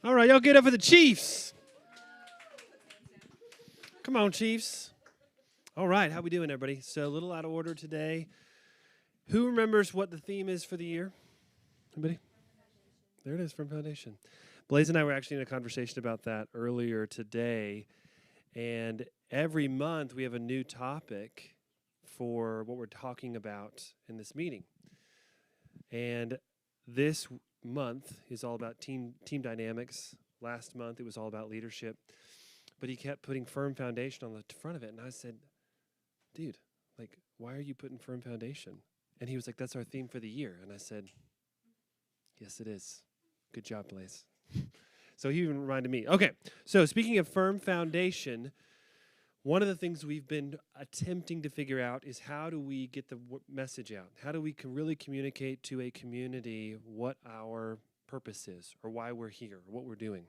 All right, y'all get up for the Chiefs. Come on, Chiefs. All right, how we doing, everybody? So a little out of order today. Who remembers what the theme is for the year? Anybody? There it is, Firm Foundation. Blaze and I were actually in a conversation about that earlier today. And every month we have a new topic for what we're talking about in this meeting. And this month is all about team dynamics. Last month it was all about leadership. But he kept putting firm foundation on the front of it. And I said, dude, like, why are you putting firm foundation? And he was like, that's our theme for the year. And I said, yes, it is. Good job, Blaze. So he even reminded me. Okay, so speaking of firm foundation, one of the things we've been attempting to figure out is how do we get the message out? How do we really communicate to a community what our purpose is or why we're here, what we're doing?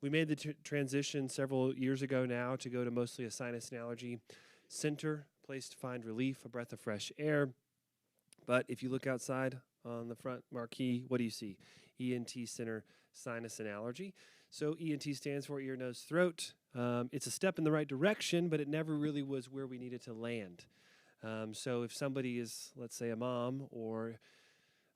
We made the transition several years ago now to go to mostly a sinus and allergy center, place to find relief, a breath of fresh air. But if you look outside on the front marquee, what do you see? ENT Center, Sinus and Allergy. So ENT stands for ear, nose, throat. It's a step in the right direction, but it never really was where we needed to land. So if somebody is, let's say, a mom or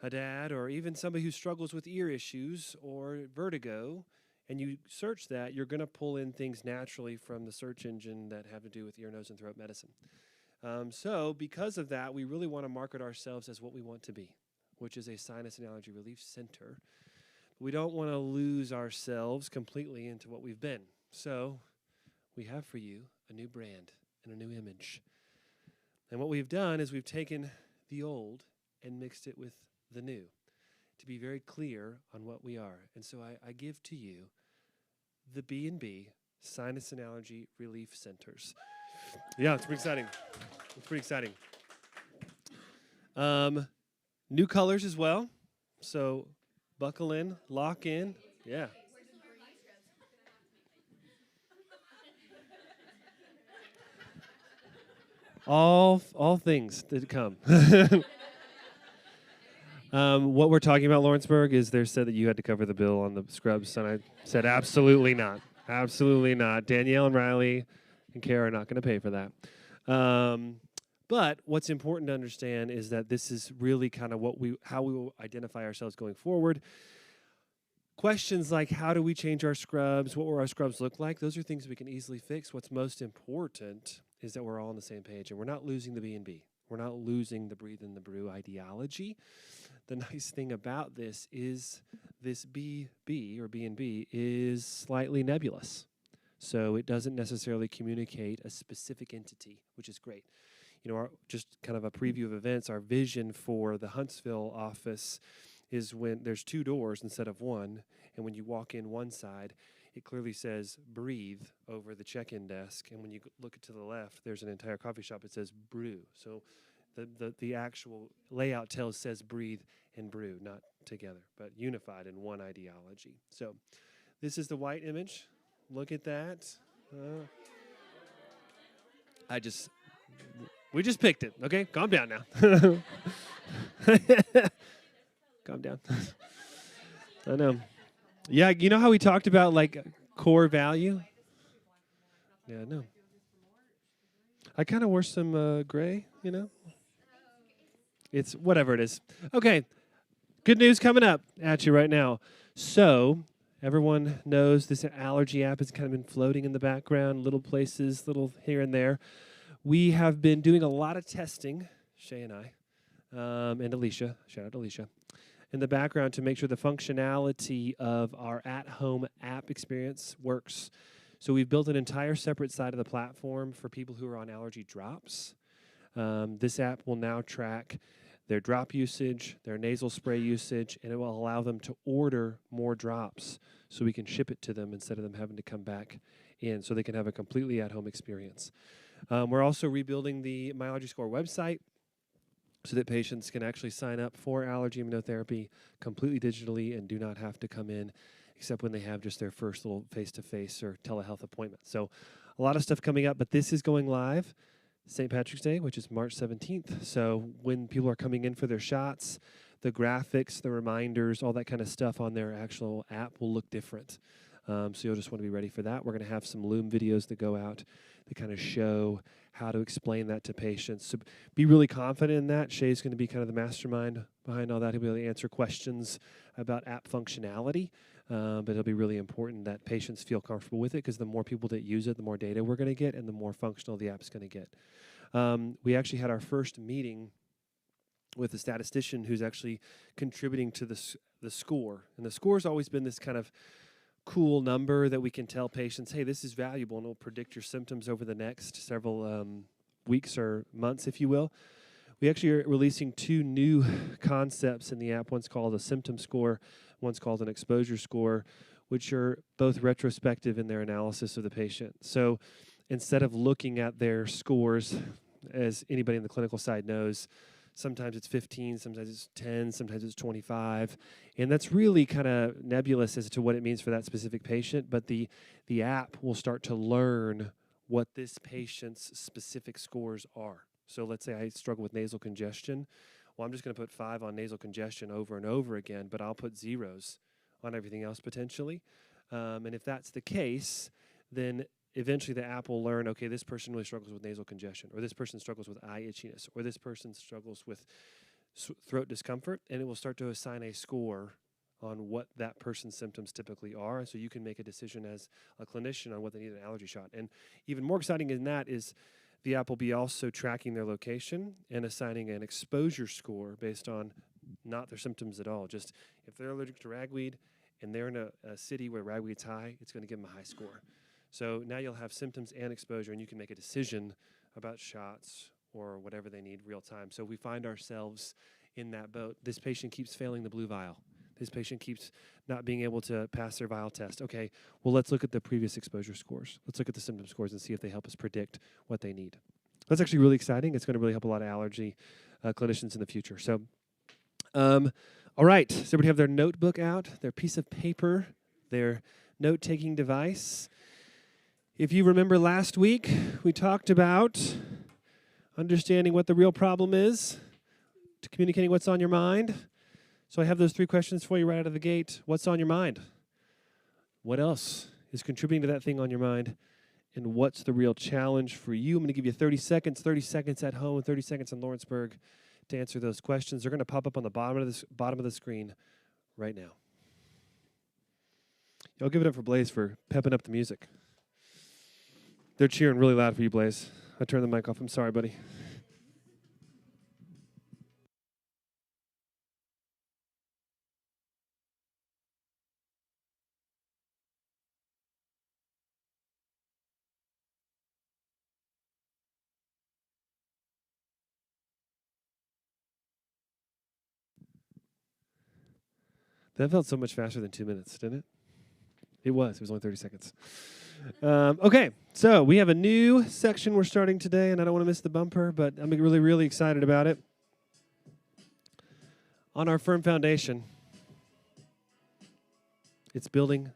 a dad, or even somebody who struggles with ear issues or vertigo, and you search that, you're going to pull in things naturally from the search engine that have to do with ear, nose, and throat medicine. So because of that, we really want to market ourselves as what we want to be, which is a sinus and allergy relief center. We don't want to lose ourselves completely into what we've been. So we have for you a new brand and a new image. And what we've done is we've taken the old and mixed it with the new to be very clear on what we are. And so I give to you the B&B Sinus and Allergy Relief Centers. Yeah, it's pretty exciting. It's pretty exciting. New colors as well. So buckle in, lock in. Yeah. All things that come. What we're talking about, Lawrenceburg, is they said that you had to cover the bill on the scrubs, and I said absolutely not. Absolutely not. Danielle and Riley and Kara are not going to pay for that. But what's important to understand is that this is really kind of how we will identify ourselves going forward. Questions like how do we change our scrubs? What will our scrubs look like? Those are things we can easily fix. What's most important is that we're all on the same page and we're not losing the B&B. We're not losing the breathe and the brew ideology. The nice thing about this is this BB or B&B is slightly nebulous. So it doesn't necessarily communicate a specific entity, which is great. You know, just kind of a preview of events, our vision for the Huntsville office is when there's two doors instead of one, and when you walk in one side, it clearly says breathe over the check-in desk, and when you look to the left, there's an entire coffee shop that says brew. So the actual layout says breathe and brew, not together, but unified in one ideology. So this is the white image. Look at that. We just picked it, okay? Calm down now. Calm down. I know. Yeah, you know how we talked about, like, core value? Yeah, no. I kind of wore some gray, you know? It's whatever it is. Okay, good news coming up at you right now. So everyone knows this allergy app has kind of been floating in the background, little places, little here and there. We have been doing a lot of testing, Shay and I, and Alicia, shout out to Alicia, in the background to make sure the functionality of our at-home app experience works. So we've built an entire separate side of the platform for people who are on allergy drops. This app will now track their drop usage, their nasal spray usage, and it will allow them to order more drops so we can ship it to them instead of them having to come back in so they can have a completely at-home experience. We're also rebuilding the My Allergy Score website so that patients can actually sign up for allergy immunotherapy completely digitally and do not have to come in except when they have just their first little face-to-face or telehealth appointment. So a lot of stuff coming up, but this is going live St. Patrick's Day, which is March 17th. So when people are coming in for their shots, the graphics, the reminders, all that kind of stuff on their actual app will look different. So you'll just want to be ready for that. We're going to have some Loom videos that go out that kind of show how to explain that to patients. So be really confident in that. Shay's going to be kind of the mastermind behind all that. He'll be able to answer questions about app functionality, but it'll be really important that patients feel comfortable with it, because the more people that use it, the more data we're going to get and the more functional the app's going to get. We actually had our first meeting with a statistician who's actually contributing to the score. And the score's always been this kind of cool number that we can tell patients, hey, this is valuable, and it'll predict your symptoms over the next several weeks or months, if you will. We actually are releasing 2 new concepts in the app. One's called a symptom score, one's called an exposure score, which are both retrospective in their analysis of the patient. So instead of looking at their scores, as anybody in the clinical side knows, sometimes it's 15, sometimes it's 10, sometimes it's 25. And that's really kind of nebulous as to what it means for that specific patient. But the app will start to learn what this patient's specific scores are. So let's say I struggle with nasal congestion. Well, I'm just going to put 5 on nasal congestion over and over again, but I'll put 0s on everything else potentially. And if that's the case, then eventually the app will learn, okay, this person really struggles with nasal congestion, or this person struggles with eye itchiness, or this person struggles with throat discomfort, and it will start to assign a score on what that person's symptoms typically are, so you can make a decision as a clinician on what they need an allergy shot. And even more exciting than that is the app will be also tracking their location and assigning an exposure score based on not their symptoms at all. Just if they're allergic to ragweed and they're in a city where ragweed's high, it's going to give them a high score. So now you'll have symptoms and exposure, and you can make a decision about shots or whatever they need real time. So we find ourselves in that boat. This patient keeps failing the blue vial. This patient keeps not being able to pass their vial test. Okay, well, let's look at the previous exposure scores. Let's look at the symptom scores and see if they help us predict what they need. That's actually really exciting. It's going to really help a lot of allergy clinicians in the future. So, all right. Does everybody have their notebook out, their piece of paper, their note-taking device? If you remember last week, we talked about understanding what the real problem is, to communicating what's on your mind. So I have those 3 questions for you right out of the gate. What's on your mind? What else is contributing to that thing on your mind? And what's the real challenge for you? I'm going to give you 30 seconds at home, 30 seconds in Lawrenceburg to answer those questions. They're going to pop up on the bottom of the screen right now. Y'all give it up for Blaze for pepping up the music. They're cheering really loud for you, Blaze. I turned the mic off. I'm sorry, buddy. That felt so much faster than 2 minutes, didn't it? It was only 30 seconds. Okay, so we have a new section we're starting today, and I don't want to miss the bumper, but I'm really, really excited about it. On our firm foundation, it's building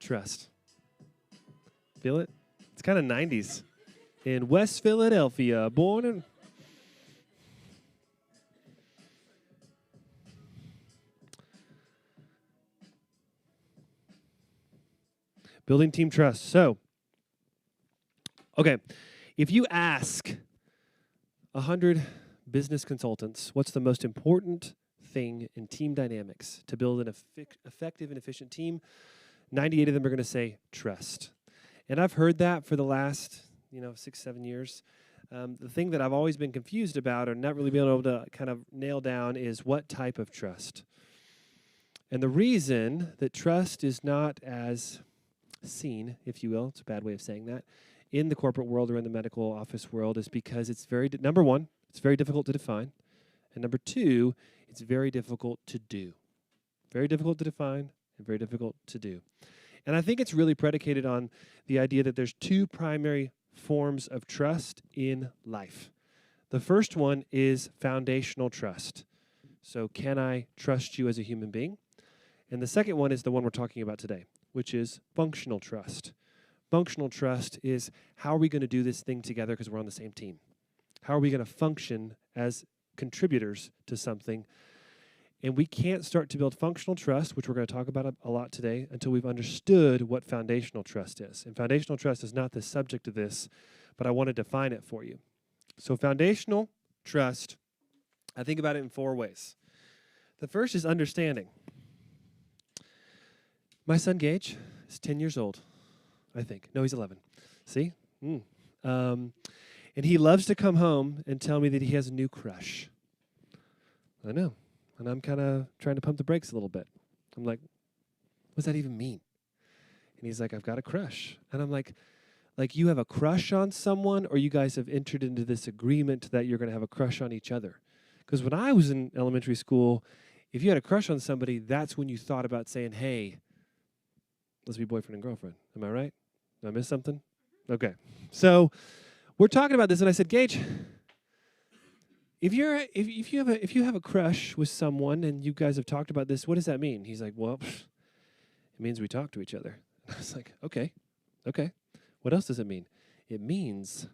trust. Feel it? It's kind of 90s. In West Philadelphia, born in... Building team trust. So, okay, if you ask 100 business consultants what's the most important thing in team dynamics to build an effective and efficient team, 98 of them are going to say trust. And I've heard that for the last 6-7 years. The thing that I've always been confused about or not really been able to kind of nail down is what type of trust. And the reason that trust is not as seen, if you will, it's a bad way of saying that, in the corporate world or in the medical office world is because it's number one, it's very difficult to define. And number 2, it's very difficult to do. Very difficult to define and very difficult to do. And I think it's really predicated on the idea that there's 2 primary forms of trust in life. The first one is foundational trust. So can I trust you as a human being? And the second one is the one we're talking about today, which is functional trust. Functional trust is how are we going to do this thing together because we're on the same team? How are we going to function as contributors to something? And we can't start to build functional trust, which we're going to talk about a lot today, until we've understood what foundational trust is. And foundational trust is not the subject of this, but I want to define it for you. So foundational trust, I think about it in 4 ways. The first is understanding. My son Gage is 10 years old, I think. No, he's 11. See? And he loves to come home and tell me that he has a new crush. I know. And I'm kind of trying to pump the brakes a little bit. I'm like, what does that even mean? And he's like, I've got a crush. And I'm like you have a crush on someone, or you guys have entered into this agreement that you're going to have a crush on each other? Because when I was in elementary school, if you had a crush on somebody, that's when you thought about saying, hey, let's be boyfriend and girlfriend. Am I right? Did I miss something? Okay. So we're talking about this, and I said, Gage, if you have a crush with someone and you guys have talked about this, what does that mean? He's like, well, it means we talk to each other. And I was like, okay. What else does it mean? It means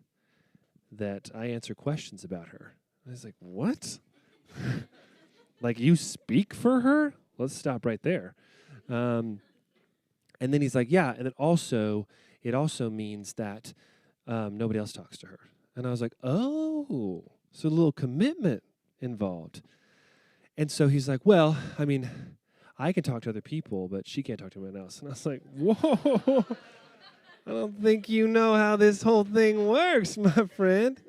that I answer questions about her. I was like, what? Like, you speak for her? Let's stop right there. And then he's like, yeah, and then it also means that nobody else talks to her. And I was like, oh, so a little commitment involved. And so he's like, well, I mean, I can talk to other people, but she can't talk to anyone else. And I was like, whoa, I don't think you know how this whole thing works, my friend.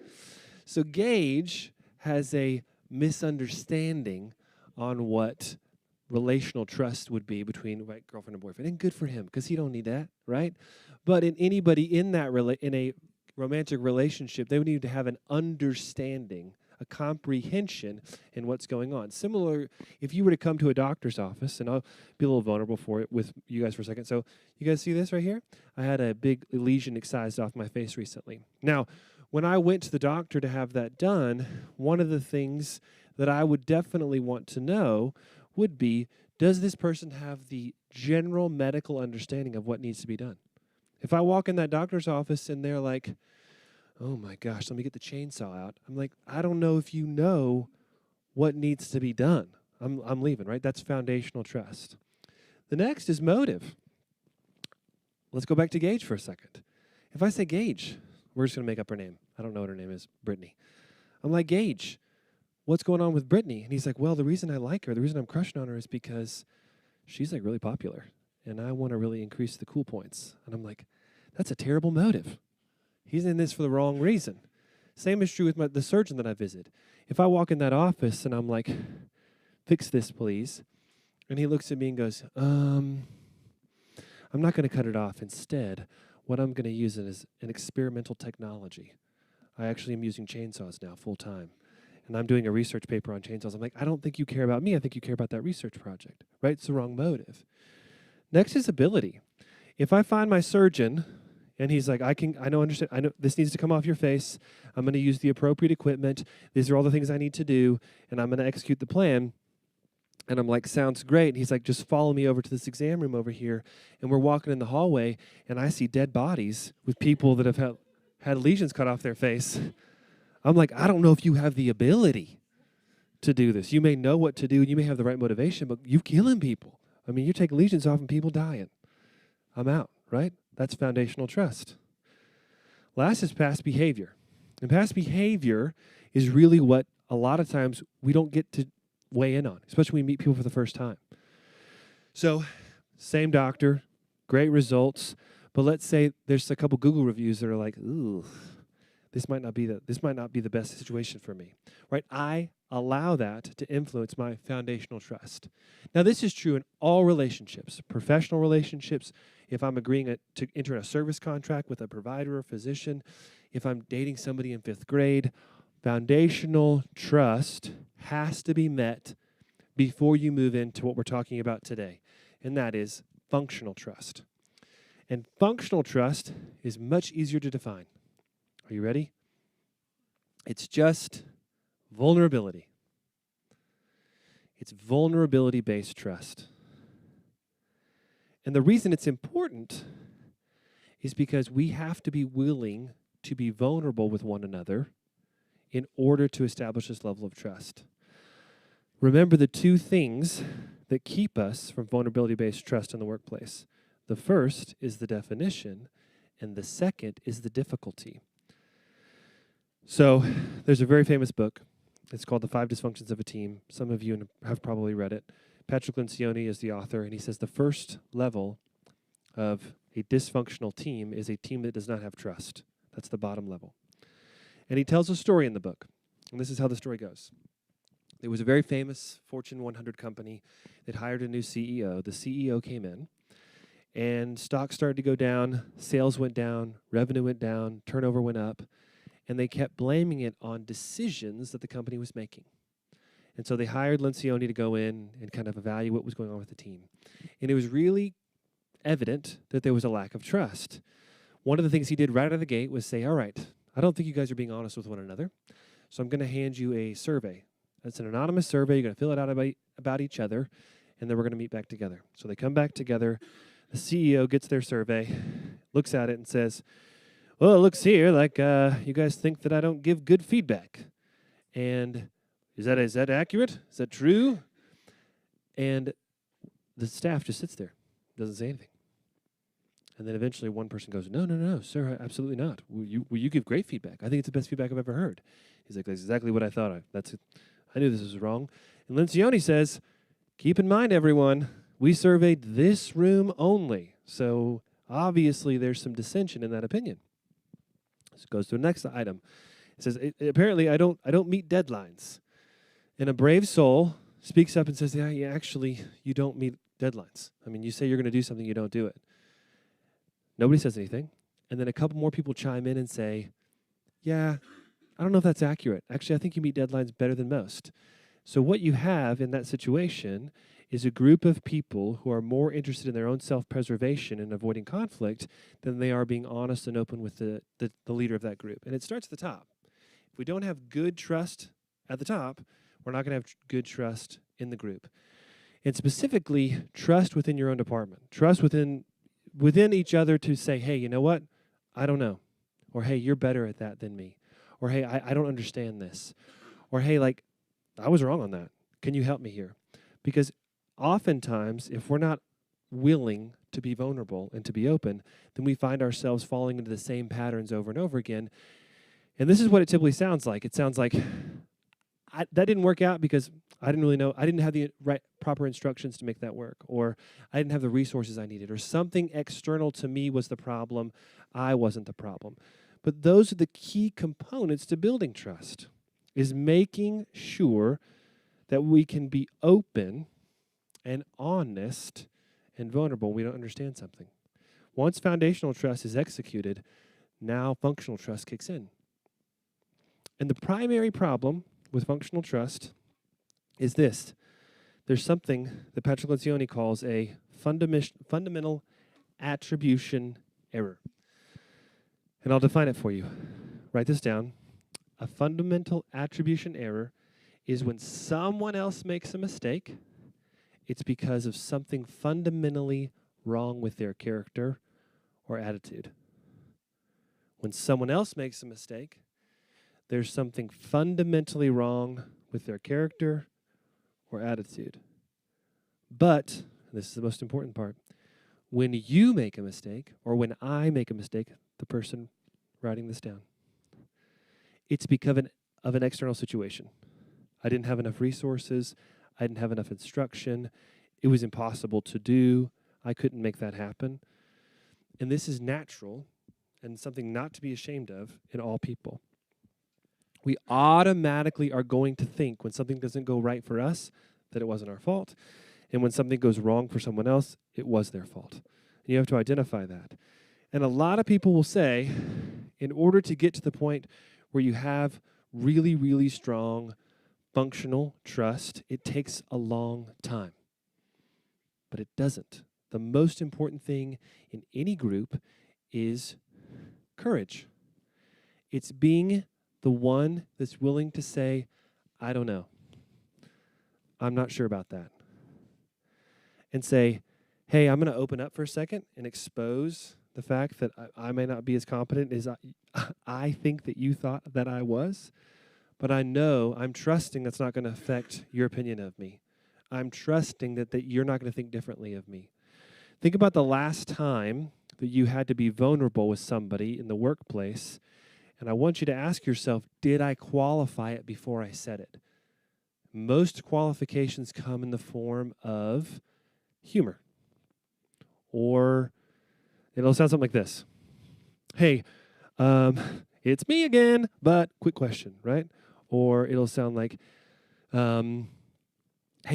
So Gage has a misunderstanding on what relational trust would be between girlfriend and boyfriend. And good for him, because he don't need that, right? But in anybody in that in a romantic relationship, they would need to have an understanding, a comprehension in what's going on. Similar, if you were to come to a doctor's office, and I'll be a little vulnerable for it with you guys for a second. So you guys see this right here? I had a big lesion excised off my face recently. Now, when I went to the doctor to have that done, one of the things that I would definitely want to know would be, does this person have the general medical understanding of what needs to be done? If I walk in that doctor's office and they're like, oh my gosh, let me get the chainsaw out. I'm like, I don't know if you know what needs to be done. I'm leaving, right? That's foundational trust. The next is motive. Let's go back to Gage for a second. If I say Gage, we're just going to make up her name. I don't know what her name is, Brittany. I'm like, Gage, what's going on with Brittany? And he's like, well, the reason I like her, the reason I'm crushing on her is because she's like really popular, and I want to really increase the cool points. And I'm like, that's a terrible motive. He's in this for the wrong reason. Same is true with the surgeon that I visit. If I walk in that office and I'm like, fix this, please, and he looks at me and goes, I'm not going to cut it off. Instead, what I'm going to use is an experimental technology. I actually am using chainsaws now full time. And I'm doing a research paper on chainsaws. I'm like, I don't think you care about me. I think you care about that research project, right? It's the wrong motive. Next is ability. If I find my surgeon and he's like, I know this needs to come off your face. I'm going to use the appropriate equipment. These are all the things I need to do, and I'm going to execute the plan. And I'm like, sounds great. And he's like, just follow me over to this exam room over here. And we're walking in the hallway, and I see dead bodies with people that have had lesions cut off their face. I'm like, I don't know if you have the ability to do this. You may know what to do, and you may have the right motivation, but you're killing people. I mean, you're taking lesions off and people dying. I'm out, right? That's foundational trust. Last is past behavior. And past behavior is really what a lot of times we don't get to weigh in on, especially when we meet people for the first time. So, same doctor, great results, but let's say there's a couple Google reviews that are like, ooh, this might not be the best situation for me, right? I allow that to influence my foundational trust. Now, this is true in all relationships, professional relationships. If I'm agreeing to enter a service contract with a provider or physician, if I'm dating somebody in 5th grade, foundational trust has to be met before you move into what we're talking about today, and that is functional trust. And functional trust is much easier to define. Are you ready? It's just vulnerability. It's vulnerability-based trust. And the reason it's important is because we have to be willing to be vulnerable with one another in order to establish this level of trust. Remember the two things that keep us from vulnerability-based trust in the workplace. The first is the definition, and the second is the difficulty. So there's a very famous book. It's called The 5 Dysfunctions of a Team. Some of you have probably read it. Patrick Lencioni is the author, and he says the first level of a dysfunctional team is a team that does not have trust. That's the bottom level. And he tells a story in the book, and this is how the story goes. There was a very famous Fortune 100 company that hired a new CEO. The CEO came in, and stocks started to go down, sales went down, revenue went down, turnover went up, and they kept blaming it on decisions that the company was making. And so they hired Lencioni to go in and kind of evaluate what was going on with the team. And it was really evident that there was a lack of trust. One of the things he did right out of the gate was say, all right, I don't think you guys are being honest with one another, so I'm going to hand you a survey. It's an anonymous survey. You're going to fill it out about each other, and then we're going to meet back together. So they come back together. The CEO gets their survey, looks at it, and says, well, it looks here like you guys think that I don't give good feedback. And is that accurate? Is that true? And the staff just sits there, doesn't say anything. And then eventually one person goes, no, sir, absolutely not. Will you give great feedback? I think it's the best feedback I've ever heard. He's like, that's exactly what I thought. I knew this was wrong. And Lencioni says, keep in mind, everyone, we surveyed this room only. So obviously there's some dissension in that opinion. So it goes to the next item. It says, apparently I don't meet deadlines. And a brave soul speaks up and says, yeah, you don't meet deadlines. I mean, you say you're going to do something, you don't do it. Nobody says anything. And then a couple more people chime in and say, yeah, I don't know if that's accurate. Actually, I think you meet deadlines better than most. So what you have in that situation is a group of people who are more interested in their own self-preservation and avoiding conflict than they are being honest and open with the leader of that group. And it starts at the top. If we don't have good trust at the top, we're not going to have good trust in the group. And specifically, trust within your own department. Trust within each other to say, hey, you know what? I don't know. Or, hey, you're better at that than me. Or, hey, I don't understand this. Or, hey, I was wrong on that. Can you help me here? Because oftentimes, if we're not willing to be vulnerable and to be open, then we find ourselves falling into the same patterns over and over again. And this is what it typically sounds like. It sounds like, that didn't work out because I didn't really know. I didn't have the proper instructions to make that work. Or I didn't have the resources I needed. Or something external to me was the problem. I wasn't the problem. But those are the key components to building trust, is making sure that we can be open and honest and vulnerable when we don't understand something. Once foundational trust is executed, now functional trust kicks in. And the primary problem with functional trust is this. There's something that Patrick Lencioni calls a fundamental attribution error. And I'll define it for you. Write this down. A fundamental attribution error is when someone else makes a mistake, it's because of something fundamentally wrong with their character or attitude. When someone else makes a mistake, there's something fundamentally wrong with their character or attitude. But, this is the most important part, when you make a mistake, or when I make a mistake, the person writing this down, it's because of an external situation. I didn't have enough resources. I didn't have enough instruction. It was impossible to do. I couldn't make that happen. And this is natural and something not to be ashamed of in all people. We automatically are going to think when something doesn't go right for us that it wasn't our fault. And when something goes wrong for someone else, it was their fault. And you have to identify that. And a lot of people will say, in order to get to the point where you have really, really strong functional trust, it takes a long time. But it doesn't. The most important thing in any group is courage. It's being the one that's willing to say, I don't know. I'm not sure about that. And say, hey, I'm going to open up for a second and expose the fact that I may not be as competent as I think that you thought that I was, but I'm trusting that's not going to affect your opinion of me. I'm trusting that you're not going to think differently of me. Think about the last time that you had to be vulnerable with somebody in the workplace, and I want you to ask yourself, did I qualify it before I said it? Most qualifications come in the form of humor. Or it'll sound something like this. Hey, it's me again, but quick question, right? Or it'll sound like, hey,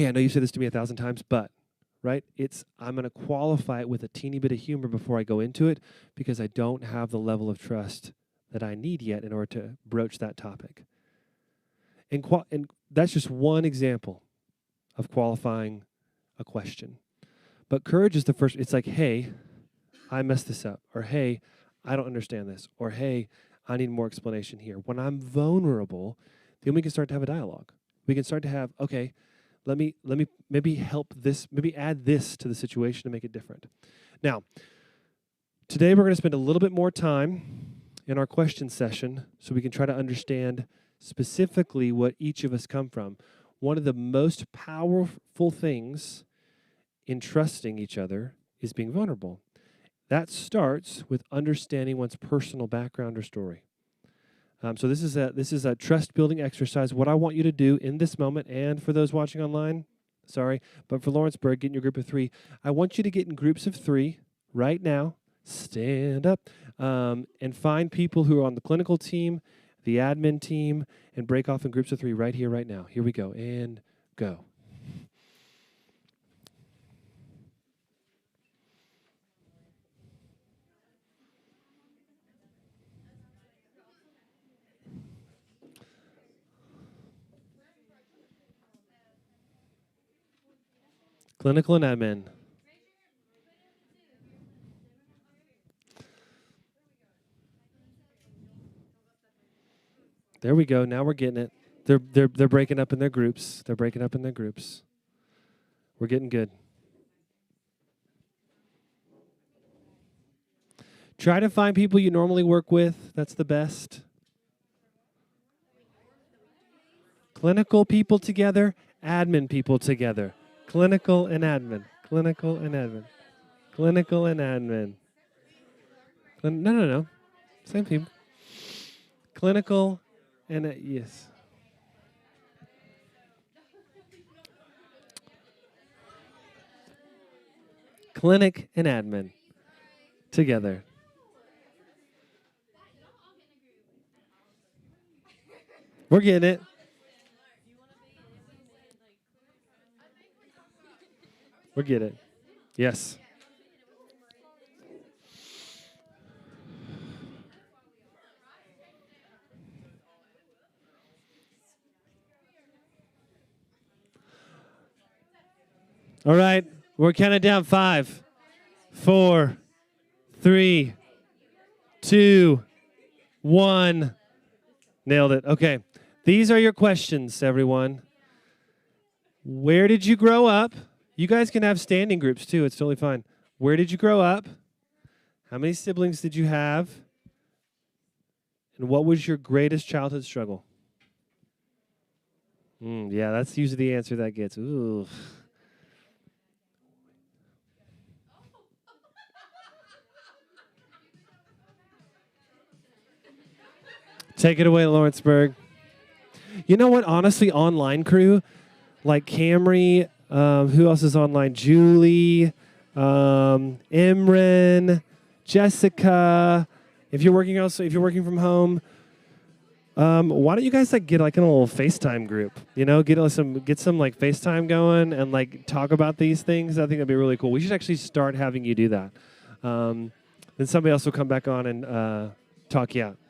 I know you've said this to me 1,000 times, but, right? I'm going to qualify it with a teeny bit of humor before I go into it because I don't have the level of trust that I need yet in order to broach that topic. And that's just one example of qualifying a question. But courage is the first. It's like, hey, I messed this up. Or, hey, I don't understand this. Or, hey, I need more explanation here. When I'm vulnerable, then we can start to have a dialogue. We can start to have, okay, let me maybe help this, maybe add this to the situation to make it different. Now, today we're going to spend a little bit more time in our question session so we can try to understand specifically what each of us come from. One of the most powerful things in trusting each other is being vulnerable. That starts with understanding one's personal background or story. So this is a trust building exercise. What I want you to do in this moment, and for those watching online, but for Lawrenceburg, get in your group of 3. I want you to get in groups of 3 right now. Stand up and find people who are on the clinical team, the admin team, and break off in groups of 3 right here, right now. Here we go, and go. Clinical and admin. There we go. Now we're getting it. They're breaking up in their groups. They're breaking up in their groups. We're getting good. Try to find people you normally work with. That's the best. Clinical people together, admin people together. Clinical and admin. Clinical and admin. Clinical and admin. No. Same team. Clinical and yes. Clinic and admin together. We're getting it. We're getting it. Yes. All right. We're counting down 5, 4, 3, 2, 1. Nailed it. Okay. These are your questions, everyone. Where did you grow up? You guys can have standing groups too. It's totally fine. Where did you grow up? How many siblings did you have? And what was your greatest childhood struggle? Yeah, that's usually the answer that gets. Ooh. Take it away, Lawrenceburg. You know what? Honestly, online crew, like Camry, who else is online? Julie, Imran, Jessica. If you're working from home, why don't you guys get like in a little FaceTime group? You know, get some like FaceTime going and like talk about these things. I think that'd be really cool. We should actually start having you do that. Then somebody else will come back on and talk you out.